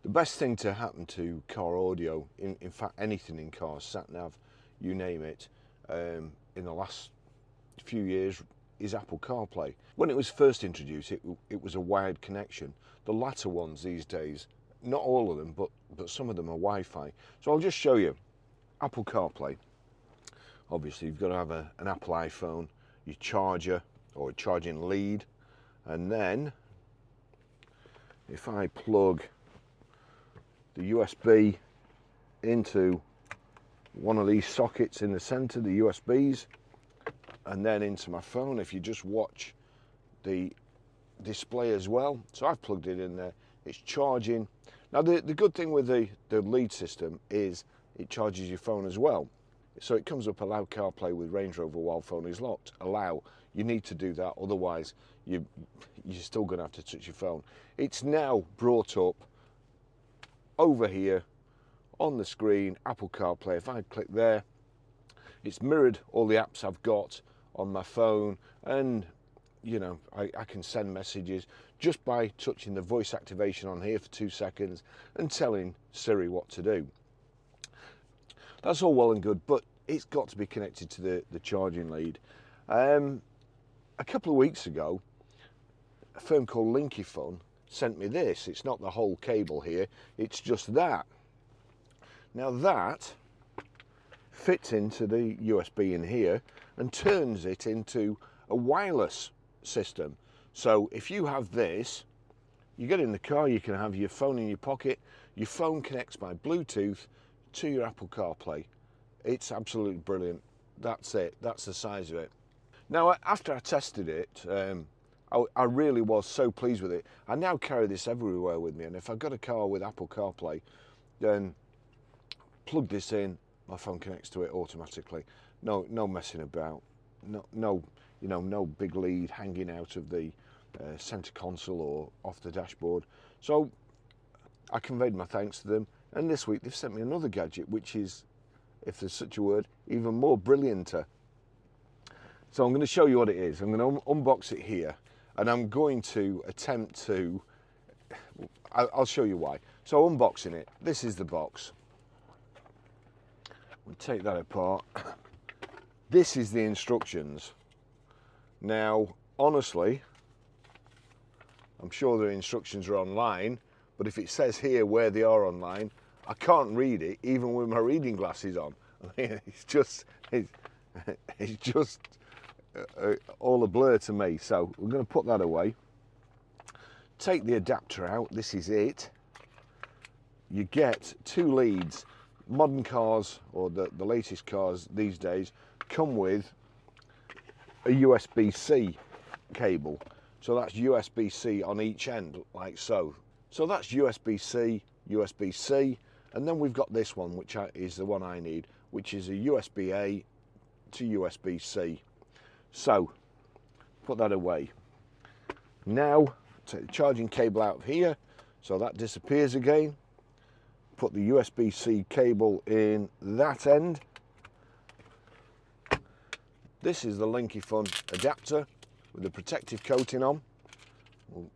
The best thing to happen to car audio, in fact anything in cars, sat nav, you name it, in the last few years is Apple CarPlay. When it was first introduced, it was a wired connection. The latter ones these days, not all of them, but some of them are Wi-Fi. So I'll just show you Apple CarPlay. Obviously you've got to have an Apple iPhone, your charger or a charging lead, and then if I plug the USB into one of these sockets in the center, the USBs, and then into my phone, if you just watch the display as well. So I've plugged it in there, it's charging. Now the good thing with the lead system is it charges your phone as well. So it comes up, allow CarPlay with Range Rover while phone is locked. Allow, you need to do that, otherwise you're still going to have to touch your phone. It's now brought up over here on the screen, Apple CarPlay. If I click there, it's mirrored all the apps I've got on my phone, and you know, I can send messages just by touching the voice activation on here for 2 seconds and telling Siri what to do. That's all well and good, but it's got to be connected to the charging lead. A couple of weeks ago, a firm called Linkifun sent me this. It's not the whole cable here, it's just that. Now that fits into the USB in here and turns it into a wireless system. So if you have this, you get in the car, you can have your phone in your pocket, your phone connects by Bluetooth to your Apple CarPlay. It's absolutely brilliant. That's it, that's the size of it. Now after I tested it, I really was so pleased with it. I now carry this everywhere with me, and if I've got a car with Apple CarPlay, then plug this in, my phone connects to it automatically. No messing about. No, you know, no big lead hanging out of the center console or off the dashboard. So I conveyed my thanks to them, and this week they've sent me another gadget, which is, if there's such a word, even more brillianter. So I'm going to show you what it is. I'm going to unbox it here, and I'm going to attempt to, I'll show you why. So unboxing it, this is the box. We'll take that apart. This is the instructions. Now, honestly, I'm sure the instructions are online, but if it says here where they are online, I can't read it even with my reading glasses on. I mean, it's just all a blur to me. So we're going to put that away. Take the adapter out. This is it. You get 2 leads. Modern cars, or the latest cars these days, come with a USB-C cable. So that's USB-C on each end, like so. So that's USB-C, USB-C, and then we've got this one, which is the one I need, which is a USB-A to USB-C. So, put that away. Now, take the charging cable out of here, so that disappears again. Put the USB-C cable in that end. This is the Linkifun adapter with the protective coating on. We'll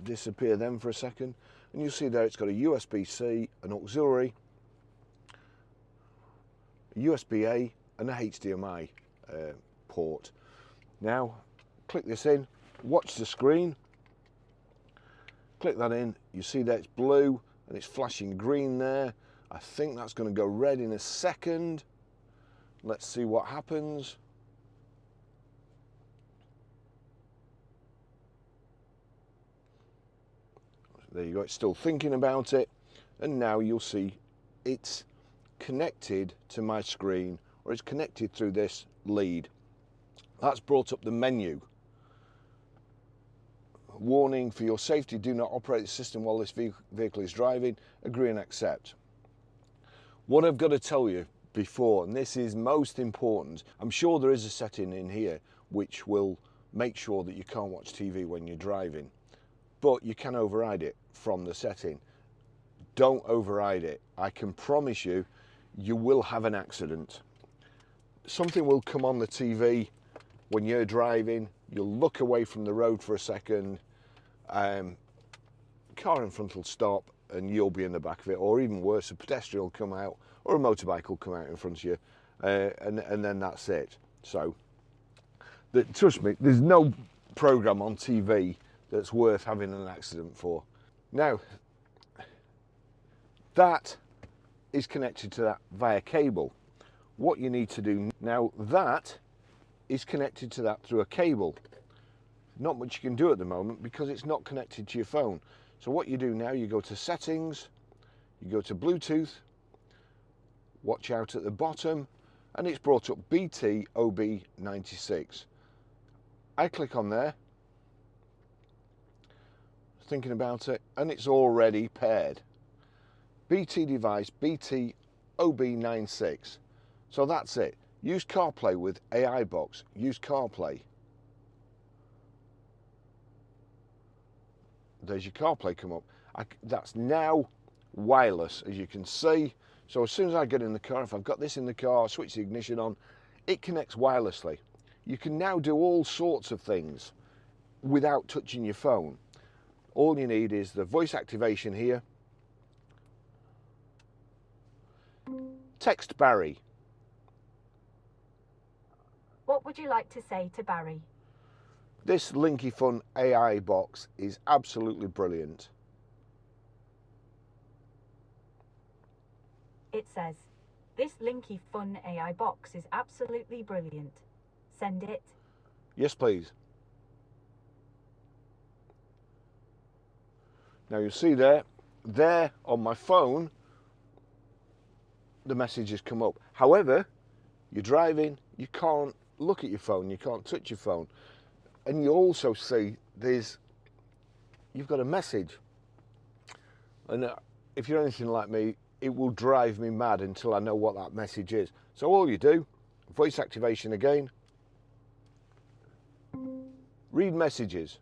disappear them for a second. And you'll see there it's got a USB-C, an auxiliary, a USB-A and a HDMI port. Now, click this in, watch the screen, click that in, you see that it's blue and it's flashing green there. I think that's going to go red in a second. Let's see what happens. There you go, it's still thinking about it, and now you'll see it's connected to my screen, or it's connected through this lead. That's brought up the menu. Warning, for your safety, do not operate the system while this vehicle is driving. Agree and accept. What I've got to tell you before, and this is most important, I'm sure there is a setting in here which will make sure that you can't watch TV when you're driving, but you can override it from the setting. Don't override it. I can promise you, you will have an accident. Something will come on the TV when you're driving, you'll look away from the road for a second, car in front will stop, and you'll be in the back of it, or even worse, a pedestrian will come out, or a motorbike will come out in front of you, and then that's it. So, trust me, there's no program on TV that's worth having an accident for. Now, that is connected to that via cable. What you need to do now, that is connected to that through a cable. Not much you can do at the moment because it's not connected to your phone. So what you do now, you go to settings, you go to Bluetooth, watch out at the bottom, and it's brought up BT OB96. I click on there, thinking about it, and it's already paired. BT device BT OB96. So that's it. Use CarPlay with AI box. Use CarPlay. There's your CarPlay come up. That's now wireless, as you can see. So as soon as I get in the car, if I've got this in the car, switch the ignition on, it connects wirelessly. You can now do all sorts of things without touching your phone. All you need is the voice activation here. Text Barry. What would you like to say to Barry? This Linkifun AI box is absolutely brilliant. It says, this Linkifun AI box is absolutely brilliant. Send it. Yes, please. Now you'll see there on my phone, the message has come up. However, you're driving, you can't look at your phone, you can't touch your phone. And you also see you've got a message. And if you're anything like me, it will drive me mad until I know what that message is. So all you do, voice activation again, read messages.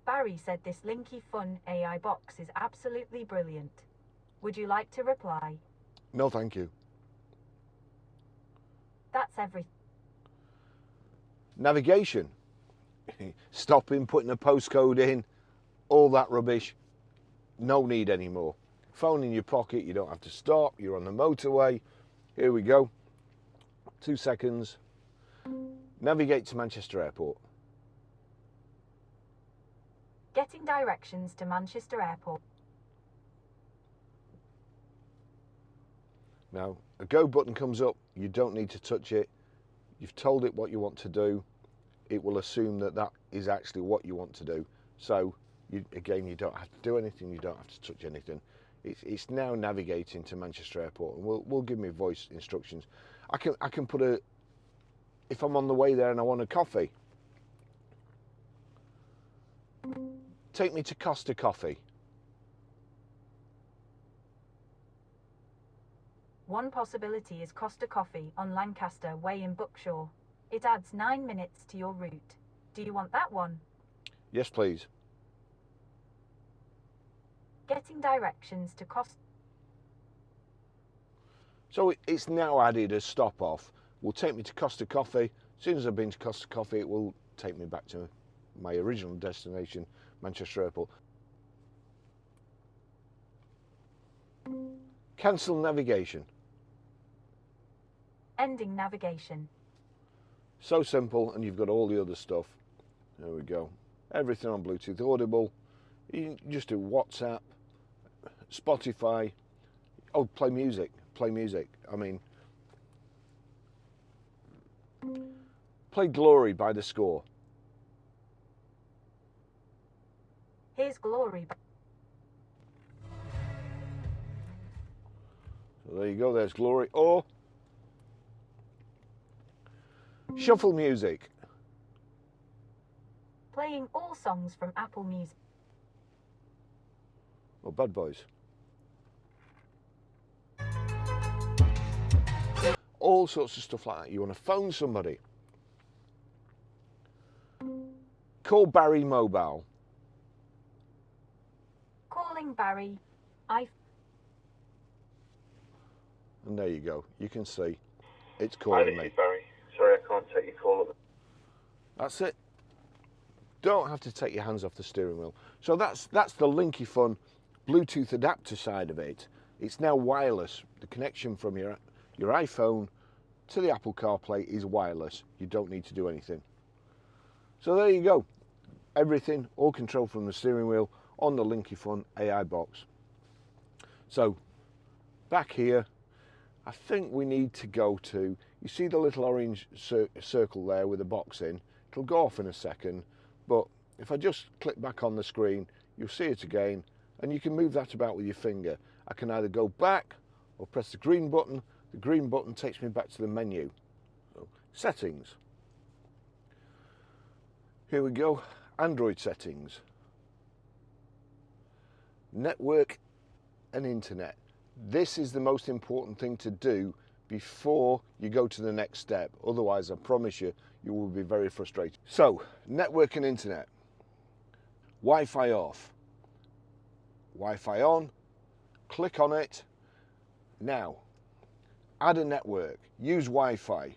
Barry said this Linkifun AI box is absolutely brilliant. Would you like to reply? No, thank you. That's everything. Navigation. Stopping, putting a postcode in, all that rubbish. No need anymore. Phone in your pocket, you don't have to stop, you're on the motorway. Here we go. 2 seconds. Navigate to Manchester Airport. Getting directions to Manchester Airport. Now, a go button comes up, you don't need to touch it. You've told it what you want to do. It will assume that that is actually what you want to do. So, again, you don't have to do anything, you don't have to touch anything. It's now navigating to Manchester Airport, and will give me voice instructions. I can put if I'm on the way there and I want a coffee, take me to Costa Coffee. One possibility is Costa Coffee on Lancaster Way in Buckshaw. It adds 9 minutes to your route. Do you want that one? Yes, please. Getting directions to Costa. So it's now added a stop off. Will take me to Costa Coffee. As soon as I've been to Costa Coffee, it will take me back to my original destination, Manchester Airport. Cancel navigation. Ending navigation. So simple, and you've got all the other stuff. There we go. Everything on Bluetooth Audible. You can just do WhatsApp, Spotify. Oh, play music. Play music. I mean, play Glory by The Score. Here's Glory. So there you go, there's Glory. Or shuffle music. Playing all songs from Apple Music. Or Bad Boys. All sorts of stuff like that. You want to phone somebody. Call Barry Mobile. Calling Barry. And there you go. You can see it's calling me. Barry. Sorry, I can't take your call. That's it. don't have to take your hands off the steering wheel. So that's the Linkifun Bluetooth adapter side of it. It's now wireless. The connection from your iPhone to the Apple CarPlay is wireless. You don't need to do anything. So there you go. Everything, all controlled from the steering wheel on the Linkifun AI box. So back here, I think we need to go to, you see the little orange circle there with a box in? It'll go off in a second, but if I just click back on the screen, you'll see it again, and you can move that about with your finger. I can either go back or press the green button. The green button takes me back to the menu. So, settings. Here we go, Android settings. Network and internet. This is the most important thing to do before you go to the next step. Otherwise, I promise you, you will be very frustrated. So, network and internet. Wi-Fi off. Wi-Fi on. Click on it. Now, add a network. Use Wi-Fi. I'm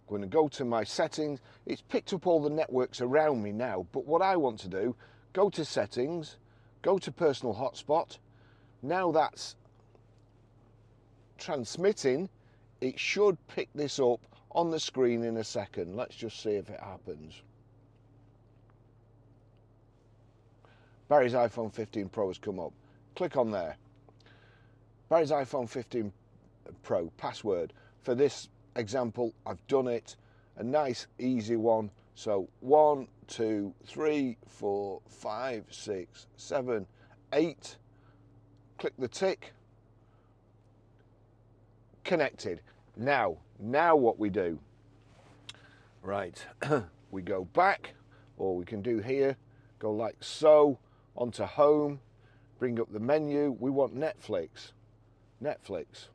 going to go to my settings. It's picked up all the networks around me now, but what I want to do, go to settings, go to personal hotspot. Now that's transmitting. It should pick this up on the screen in a second. Let's just see if it happens. Barry's iPhone 15 Pro has come up. Click on there. Barry's iPhone 15 Pro password. For this example, I've done it. A nice, easy one. So 1, 2, 3, 4, 5, 6, 7, 8. Click the tick. Connected. Now what we do. Right, we go back, or we can do here, go like so, onto home, bring up the menu. We want Netflix. Netflix.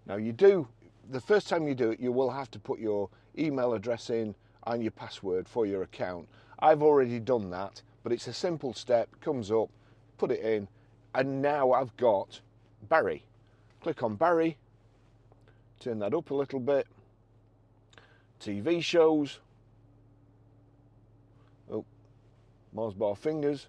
Now you do, the first time you do it, you will have to put your email address in and your password for your account. I've already done that, but it's a simple step. Comes up, put it in, and now I've got Barry. Click on Barry, turn that up a little bit. TV shows. Oh, Mars bar fingers.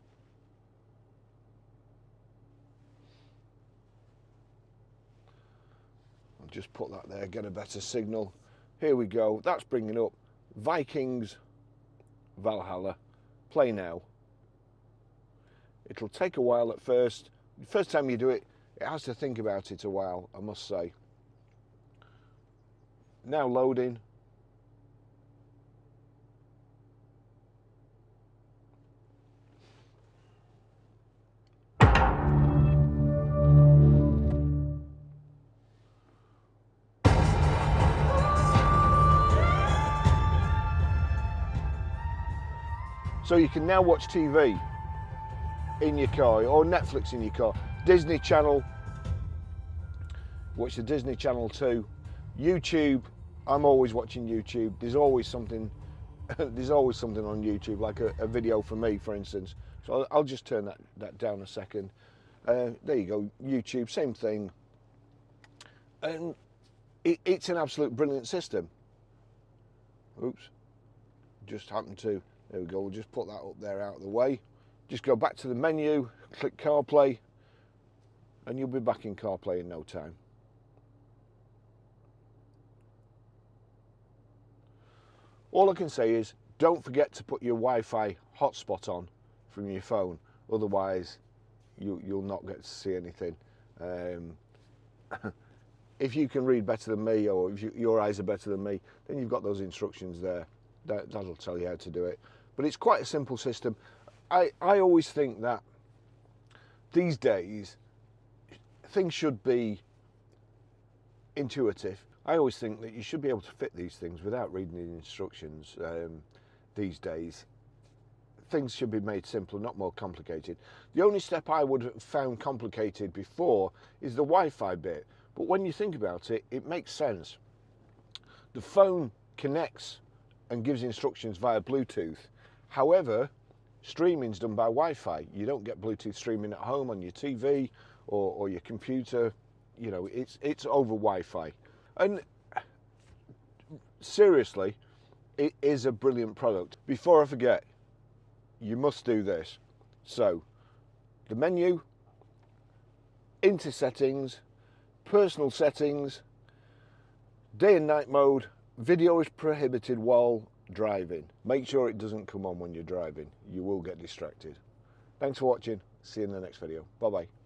I'll just put that there, get a better signal. Here we go, that's bringing up Vikings Valhalla. Play now. It'll take a while at first. The first time you do it, it has to think about it a while, I must say. Now loading. So you can now watch TV in your car, or Netflix in your car. Disney Channel, watch the Disney Channel too. YouTube, I'm always watching YouTube. There's always something there's always something on YouTube, like a video for me, for instance. So I'll just turn that down a second. There you go, YouTube, same thing. And it's an absolute brilliant system. Oops, just happened to, there we go, we'll just put that up there out of the way. Just go back to the menu, click CarPlay, and you'll be back in CarPlay in no time. All I can say is, don't forget to put your Wi-Fi hotspot on from your phone, otherwise you'll not get to see anything. If you can read better than me, or if your eyes are better than me, then you've got those instructions there. That'll tell you how to do it. But it's quite a simple system. I always think that these days things should be intuitive. I always think that you should be able to fit these things without reading the instructions. These days things should be made simpler, not more complicated. The only step I would have found complicated before is the Wi-Fi bit, but when you think about it, it makes sense. The phone connects and gives instructions via Bluetooth. However, streaming's done by Wi-Fi. You don't get Bluetooth streaming at home on your TV or your computer. You know, it's over Wi-Fi. And seriously, it is a brilliant product. Before I forget, you must do this. So, the menu, into settings, personal settings, day and night mode, video is prohibited while driving. Make sure it doesn't come on when you're driving. You will get distracted. Thanks for watching. See you in the next video. Bye bye.